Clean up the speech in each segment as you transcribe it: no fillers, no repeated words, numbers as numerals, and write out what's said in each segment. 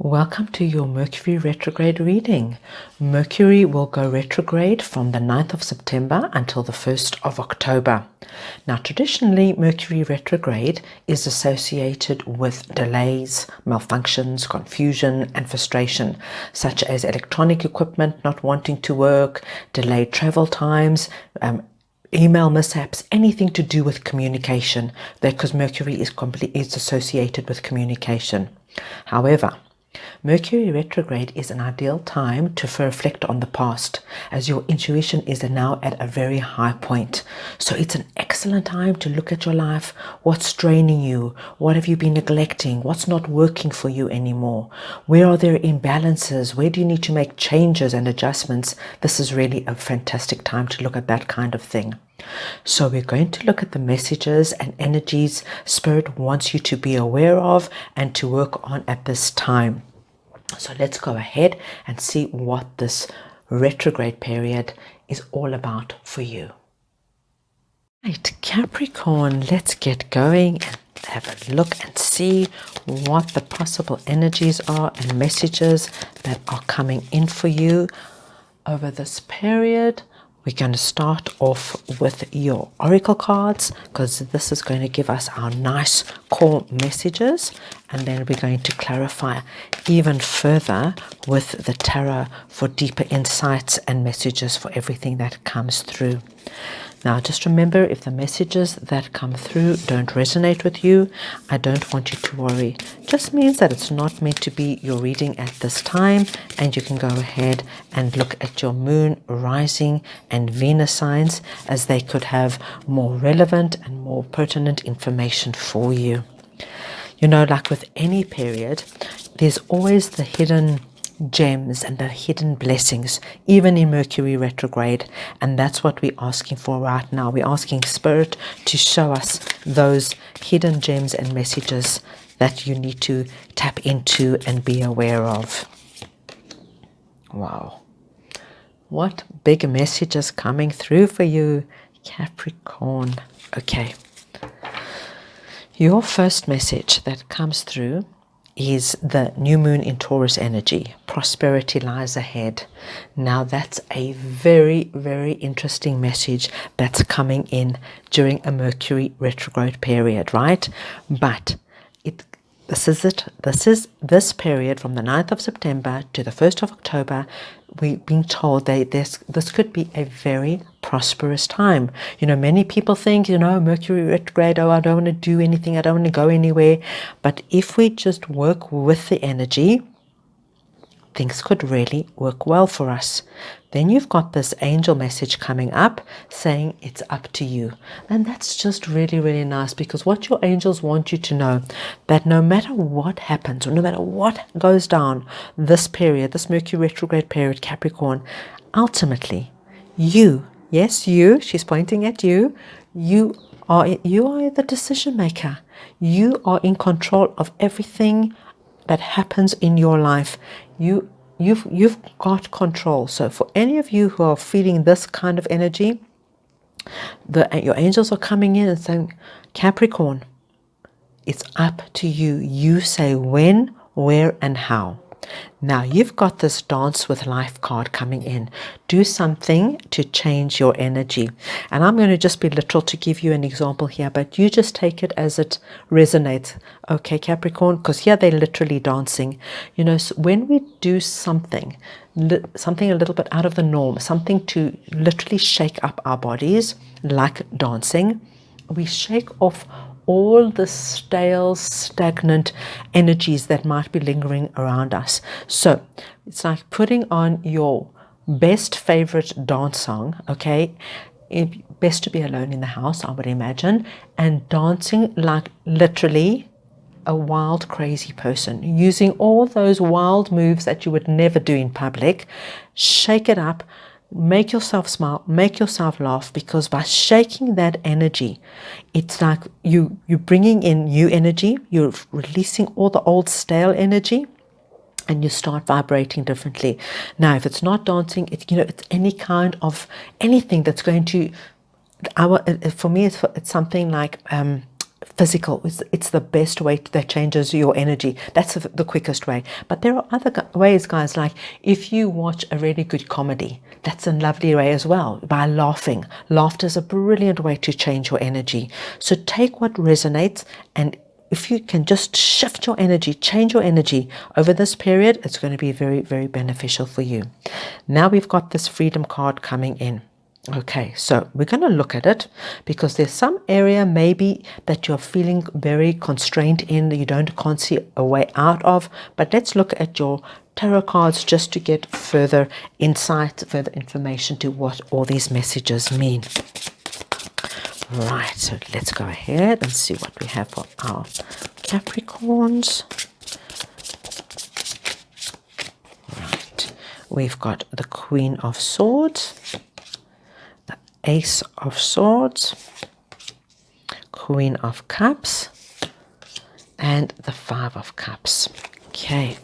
Welcome to your Mercury Retrograde reading. Mercury will go retrograde from the 9th of September until the 1st of October. Now, traditionally, Mercury retrograde is associated with delays, malfunctions, confusion, and frustration, such as electronic equipment not wanting to work, delayed travel times, email mishaps, anything to do with communication, because Mercury is associated with communication. However, Mercury retrograde is an ideal time to reflect on the past, as your intuition is now at a very high point. So it's an excellent time to look at your life. What's draining you? What have you been neglecting? What's not working for you anymore? Where are there imbalances? Where do you need to make changes and adjustments? This is really a fantastic time to look at that kind of thing. So we're going to look at the messages and energies Spirit wants you to be aware of and to work on at this time. So let's go ahead and see what this retrograde period is all about for you. Right, Capricorn, let's get going and have a look and see what the possible energies are and messages that are coming in for you over this period. We're going to start off with your oracle cards, because this is going to give us our nice core messages, and then we're going to clarify even further with the tarot for deeper insights and messages for everything that comes through. Now, just remember, if the messages that come through don't resonate with you, I don't want you to worry. It just means that it's not meant to be your reading at this time, and you can go ahead and look at your moon, rising, and Venus signs, as they could have more relevant and more pertinent information for you. You know, like with any period, there's always the hidden gems and the hidden blessings, even in Mercury retrograde, and that's what we're asking for right now. We're asking Spirit to show us those hidden gems and messages that you need to tap into and be aware of. Wow, what big messages coming through for you, Capricorn. Okay, your first message that comes through is the new moon in Taurus energy. Prosperity lies ahead. Now that's a very, very interesting message that's coming in during a Mercury retrograde period, right? But this is it. This period from the 9th of September to the 1st of October, we've been told that this could be a very prosperous time. You know, many people think, Mercury retrograde, I don't want to do anything, I don't want to go anywhere. But if we just work with the energy, things could really work well for us. Then you've got this angel message coming up saying it's up to you. And that's just really, really nice, because what your angels want you to know, that no matter what happens, or no matter what goes down this period, this Mercury retrograde period, Capricorn, ultimately, you, yes, you, she's pointing at you, you are the decision maker. You are in control of everything that happens in your life. You've got control. So for any of you who are feeling this kind of energy, your angels are coming in and saying, Capricorn, it's up to you. You say when, where, and how. Now you've got this dance with life card coming in. Do something to change your energy. And I'm going to just be literal to give you an example here, but you just take it as it resonates. Okay, Capricorn, because here they're literally dancing. You know, so when we do something a little bit out of the norm, something to literally shake up our bodies, like dancing, we shake off all the stale, stagnant energies that might be lingering around us. So it's like putting on your best favorite dance song, okay? Best to be alone in the house, I would imagine, and dancing like literally a wild, crazy person, using all those wild moves that you would never do in public. Shake it up. Make yourself smile, make yourself laugh, because by shaking that energy, it's like you're bringing in new energy, you're releasing all the old stale energy, and you start vibrating differently. Now, if it's not dancing, it's any kind of anything that's going to, for me, it's something like physical. It's the best way that changes your energy. That's the quickest way. But there are other ways, guys, like if you watch a really good comedy, that's a lovely way as well, by laughing. Laughter is a brilliant way to change your energy. So take what resonates, and if you can just shift your energy, change your energy over this period, it's going to be very, very beneficial for you. Now we've got this freedom card coming in. Okay, so we're going to look at it because there's some area maybe that you're feeling very constrained in, that you can't see a way out of. But let's look at your tarot cards just to get further insight, further information to what all these messages mean. Right, so let's go ahead and see what we have for our Capricorns. Right, we've got the Queen of Swords, the Ace of Swords, Queen of Cups, and the Five of Cups. Okay.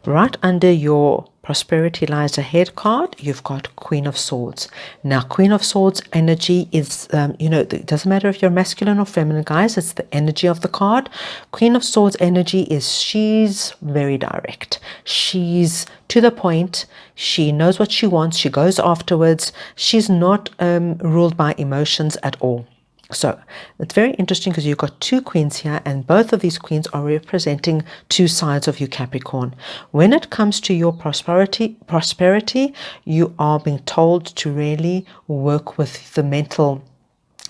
Right under your Prosperity Lies Ahead card, you've got Queen of Swords. Now, Queen of Swords energy is, it doesn't matter if you're masculine or feminine, guys, it's the energy of the card. Queen of Swords energy is she's very direct. She's to the point. She knows what she wants. She goes afterwards. She's not ruled by emotions at all. So it's very interesting because you've got two queens here, and both of these queens are representing two sides of you, Capricorn. When it comes to your prosperity, you are being told to really work with the mental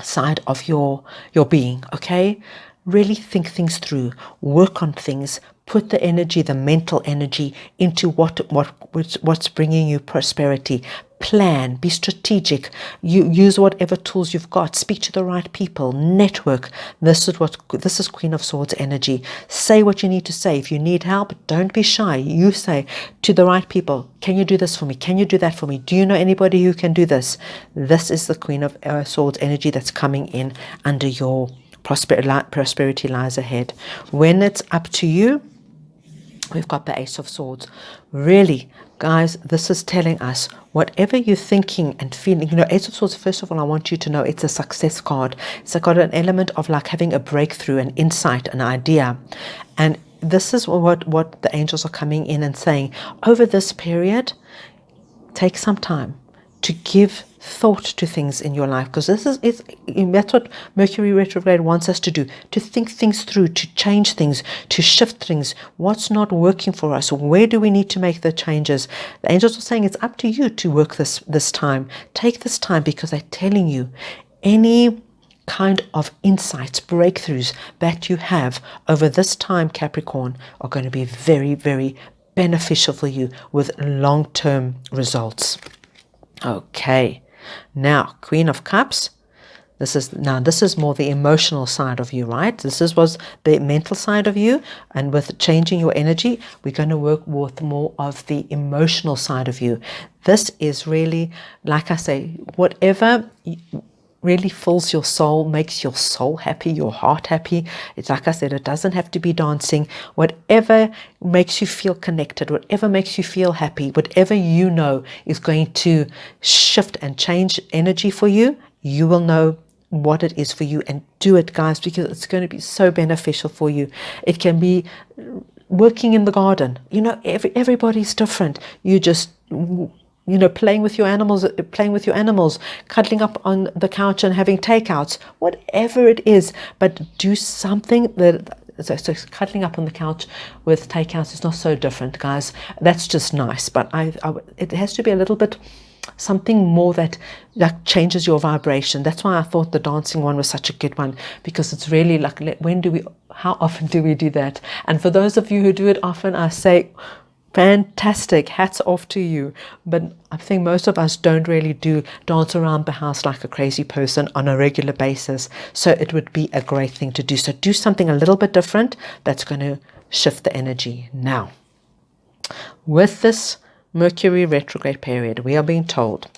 side of your being, okay? Really think things through, work on things, put the energy, the mental energy into what's bringing you prosperity. Plan, be strategic, you use whatever tools you've got, speak to the right people, network. This is Queen of Swords energy. Say what you need to say. If you need help, don't be shy. You say to the right people, can you do this for me? Can you do that for me? Do you know anybody who can do this? This is the Queen of Swords energy that's coming in under your Prosperity Lies Ahead. When it's up to you, we've got the Ace of Swords. Really, guys, this is telling us whatever you're thinking and feeling. Ace of Swords, first of all, I want you to know it's a success card. It's got an element of like having a breakthrough, an insight, an idea. And this is what the angels are coming in and saying. Over this period, take some time to give thought to things in your life, because that's what Mercury retrograde wants us to do, to think things through, to change things, to shift things. What's not working for us? Where do we need to make the changes? The angels are saying it's up to you to work this time. Take this time, because they're telling you any kind of insights, breakthroughs that you have over this time, Capricorn, are going to be very, very beneficial for you with long-term results. Okay. Now, Queen of Cups, this is more the emotional side of you, right? This was the mental side of you, and with changing your energy, we're going to work with more of the emotional side of you. This is really, like I say, whatever really fills your soul, makes your soul happy, your heart happy. It's like I said, it doesn't have to be dancing. Whatever makes you feel connected, whatever makes you feel happy, whatever you know is going to shift and change energy for you, you will know what it is for you, and do it, guys, because it's going to be so beneficial for you. It can be working in the garden. Everybody's different. You just playing with your animals, cuddling up on the couch and having takeouts, whatever it is, but do something so cuddling up on the couch with takeouts is not so different, guys. That's just nice, but it has to be a little bit something more that changes your vibration. That's why I thought the dancing one was such a good one, because it's really like, how often do we do that? And for those of you who do it often, I say, fantastic, hats off to you. But I think most of us don't really dance around the house like a crazy person on a regular basis. So it would be a great thing to do. So do something a little bit different that's going to shift the energy. Now, with this Mercury retrograde period, we are being told,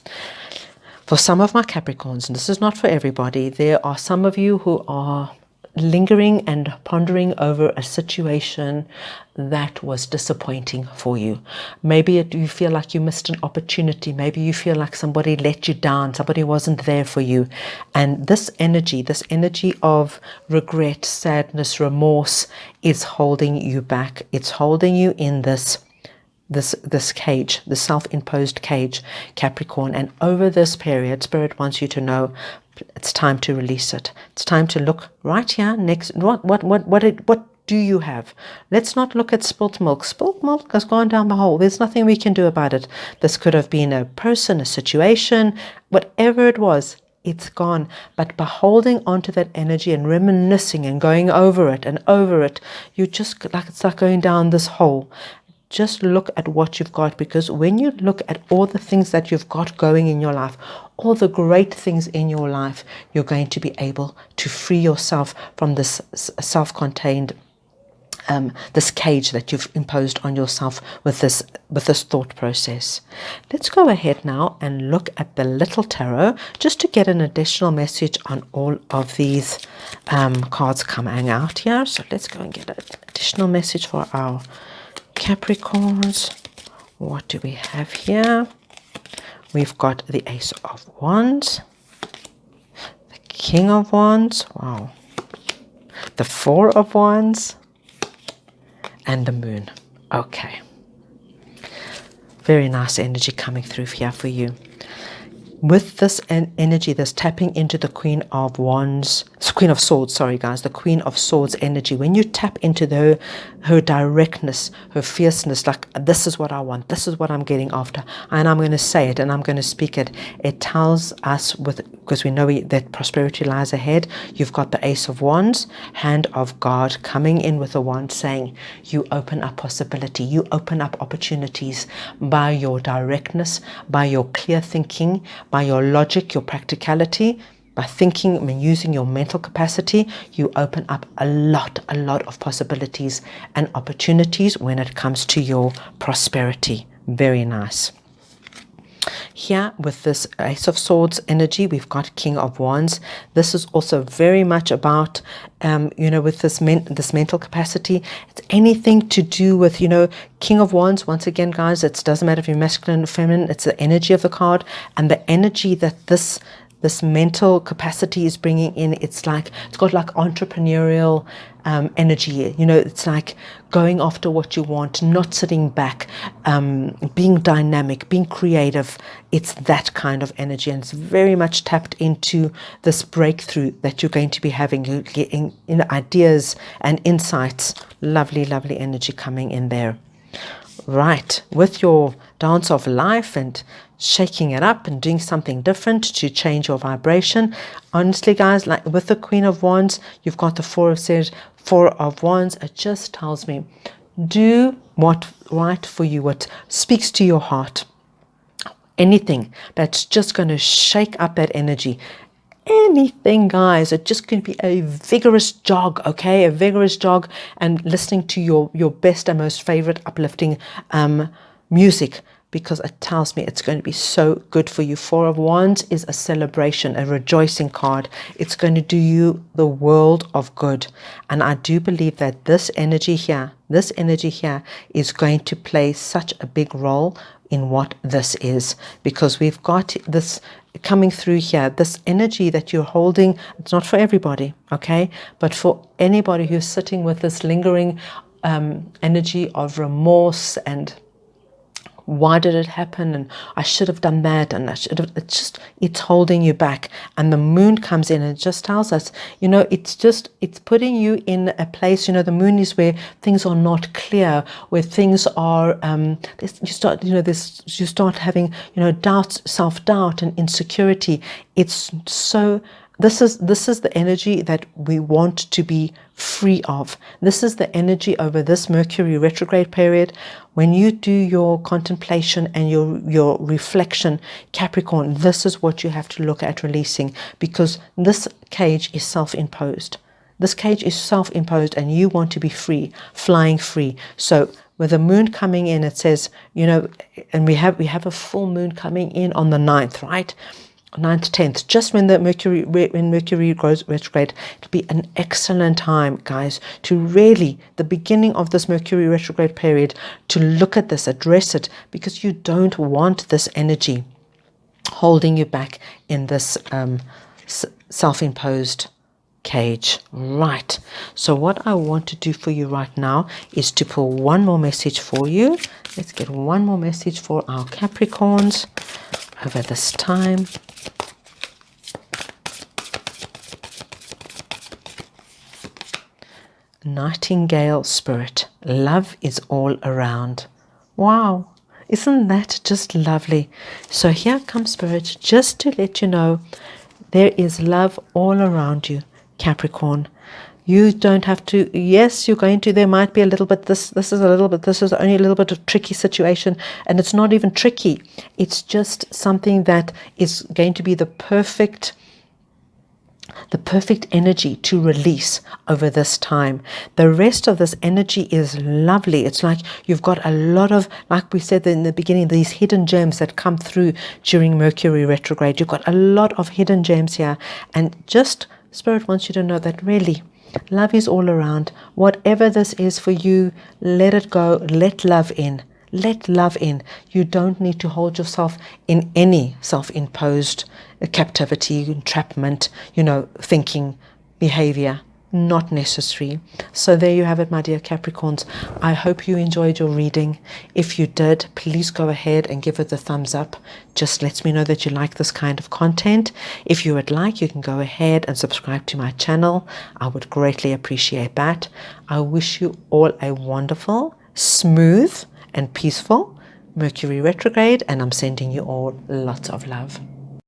for some of my Capricorns, and this is not for everybody, there are some of you who are lingering and pondering over a situation that was disappointing for you. Maybe you feel like you missed an opportunity. Maybe you feel like somebody let you down, somebody wasn't there for you. And this energy of regret, sadness, remorse is holding you back. It's holding you in this cage, the self-imposed cage, Capricorn. And over this period, Spirit wants you to know it's time to release it. It's time to look right here next. What do you have? Let's not look at spilt milk. Spilt milk has gone down the hole. There's nothing we can do about it. This could have been a person, a situation, whatever it was. It's gone. But by holding onto that energy and reminiscing and going over it, you just like it's like going down this hole. Just look at what you've got, because when you look at all the things that you've got going in your life, all the great things in your life, you're going to be able to free yourself from this self-contained this cage that you've imposed on yourself with this thought process. Let's go ahead now and look at the Little Tarot just to get an additional message on all of these cards coming out here. So let's go and get an additional message for our Capricorns. What do we have here? We've got the Ace of Wands, the King of Wands, wow, the Four of Wands, and the Moon. Okay, very nice energy coming through here for you. With this energy, this tapping into the Queen of Wands, Queen of Swords, sorry guys, the Queen of Swords energy. When you tap into her directness, her fierceness, like this is what I want, this is what I'm getting after, and I'm going to say it and I'm going to speak it. It tells us, because we know that prosperity lies ahead. You've got the Ace of Wands, hand of God coming in with a wand saying, you open up possibility, you open up opportunities by your directness, by your clear thinking, by your logic, your practicality, by thinking and using your mental capacity. You open up a lot of possibilities and opportunities when it comes to your prosperity. Very nice. Here with this Ace of Swords energy, we've got King of Wands. This is also very much about, with this mental capacity. It's anything to do with, King of Wands. Once again, guys, it doesn't matter if you're masculine or feminine. It's the energy of the card and the energy that this mental capacity is bringing in. It's got like entrepreneurial energy. It's like going after what you want, not sitting back, being dynamic, being creative. It's that kind of energy, and it's very much tapped into this breakthrough that you're going to be having. You're getting ideas and insights. Lovely energy coming in there. Right, with your dance of life and shaking it up and doing something different to change your vibration. Honestly, guys, like with the Queen of Wands, you've got the Four of Wands. It just tells me, do what's right for you, what speaks to your heart. Anything that's just going to shake up that energy. Anything, guys, it's just going to be a vigorous jog, okay? A vigorous jog, and listening to your best and most favorite uplifting music, because it tells me it's going to be so good for you. Four of Wands is a celebration, a rejoicing card. It's going to do you the world of good. And I do believe that this energy here is going to play such a big role in what this is, because we've got this coming through here, this energy that you're holding. It's not for everybody, okay, but for anybody who's sitting with this lingering energy of remorse and why did it happen, and I should have done that, and it's holding you back. And the Moon comes in and just tells us, it's putting you in a place, the Moon is where things are not clear, where things are you start having doubts, self-doubt and insecurity. It's so this is the energy that we want to be free of. This is the energy over this Mercury retrograde period. When you do your contemplation and your reflection, Capricorn, this is what you have to look at releasing, because this cage is self-imposed. This cage is self-imposed, and you want to be free, flying free. So with the Moon coming in, it says, and we have a full moon coming in on the 9th, right? 9th, 10th, just when Mercury goes retrograde. It'll be an excellent time, guys, to really, the beginning of this Mercury retrograde period, to look at this, address it, because you don't want this energy holding you back in this self-imposed cage. Right, so what I want to do for you right now is to pull one more message for you. Let's get one more message for our Capricorns over this time. Nightingale spirit, love is all around. Wow, isn't that just lovely? So here comes spirit, just to let you know there is love all around you, Capricorn. You don't have to, yes, you're going to, there might be a little bit, this is only a little bit of tricky situation, and it's not even tricky. It's just something that is going to be the perfect energy to release over this time. The rest of this energy is lovely. It's like you've got a lot of, like we said in the beginning, these hidden gems that come through during Mercury retrograde. You've got a lot of hidden gems here, and just Spirit wants you to know that really love is all around. Whatever this is for you, let it go. Let love in. Let love in. You don't need to hold yourself in any self-imposed captivity, entrapment, thinking, behavior. Not necessary. So there you have it, my dear Capricorns. I hope you enjoyed your reading. If you did, please go ahead and give it the thumbs up. Just lets me know that you like this kind of content. If you would like, you can go ahead and subscribe to my channel. I would greatly appreciate that. I wish you all a wonderful, smooth, and peaceful Mercury retrograde, and I'm sending you all lots of love.